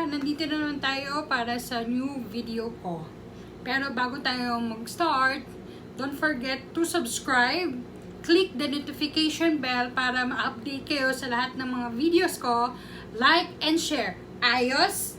nandito na naman tayo para sa new video ko. Pero bago tayo mag-start, don't forget to subscribe, click the notification bell para ma-update kayo sa lahat ng mga videos ko, like and share. Ayos?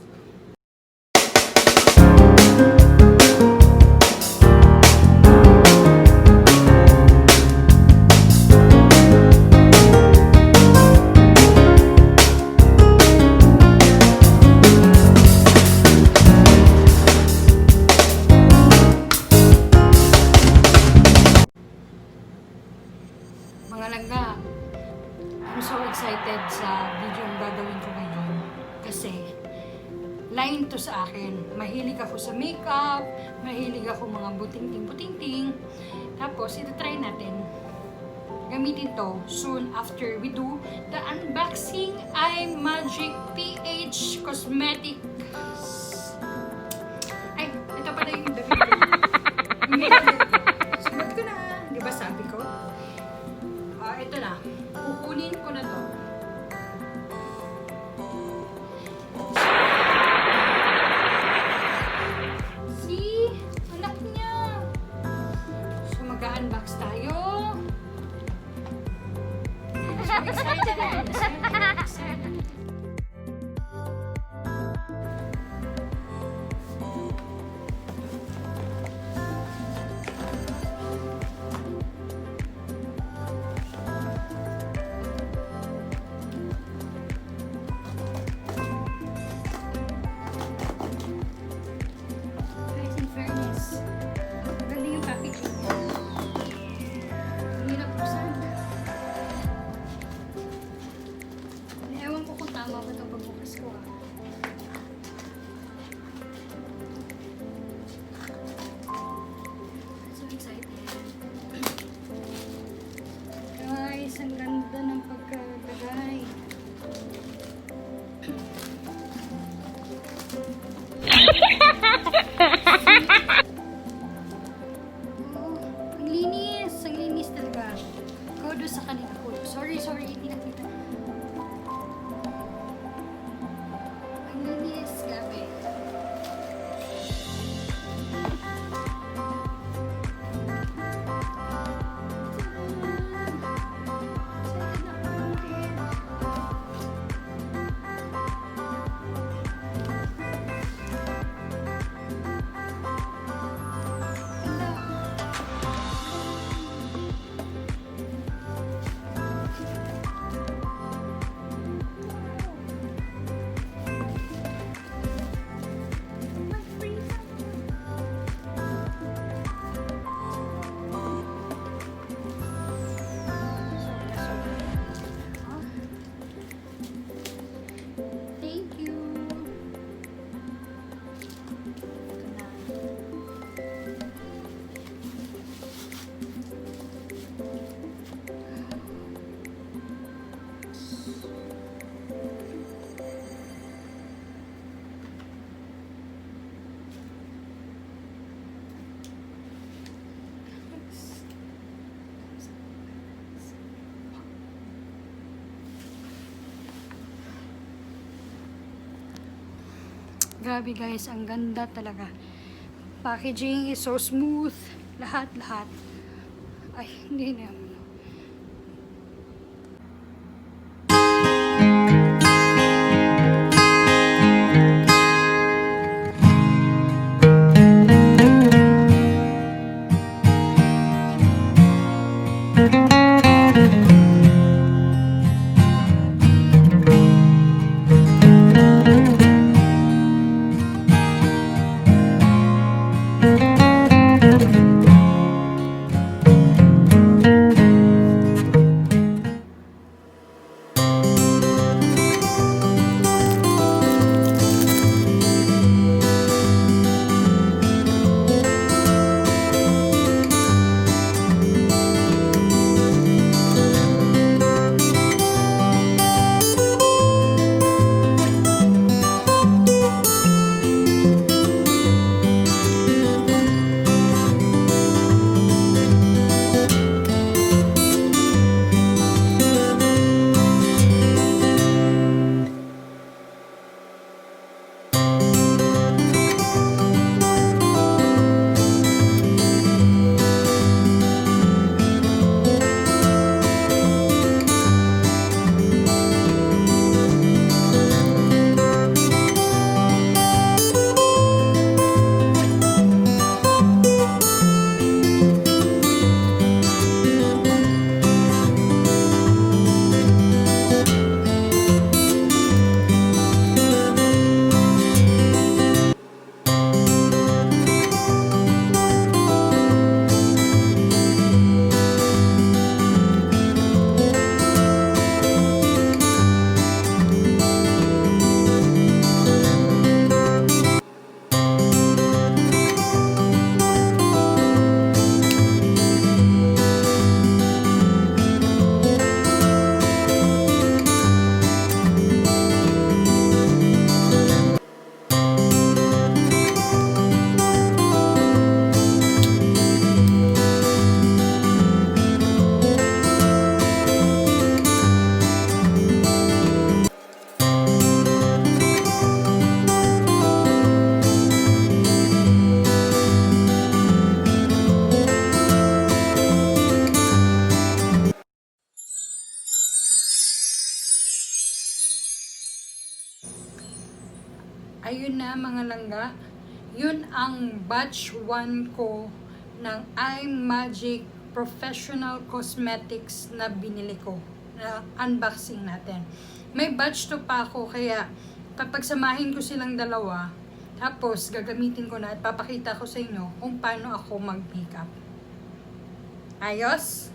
Mga langga, I'm so excited sa video ang gagawin ko ngayon kasi line to sa akin. Mahilig ako sa makeup, mahilig ako mga buting-ting. Tapos, ito-try natin. Gamitin to soon after we do the unboxing Imagic PH Cosmetics. Ay, ito pala yung damit ko. Sunod ko na. Di ba sabi ko? Ito na. Kukunin ko na to. See? Anak niya. So, mag-unbox tayo. So excited. Excited. Ang ganda ng pagkalagay. Oh, ang linis talaga. Kodo sa kanila ko. Sorry, hindi nakita. Ang linis, grabe. Grabe guys, ang ganda talaga. Packaging is so smooth. Lahat. Ay, hindi na. Ayun na mga langga. Yun ang batch 1 ko ng Imagic Professional Cosmetics na binili ko. Na unboxing natin. May batch 2 pa ako kaya kapag samahin ko silang dalawa, tapos gagamitin ko na at papakita ko sa inyo kung paano ako mag-makeup. Ayos?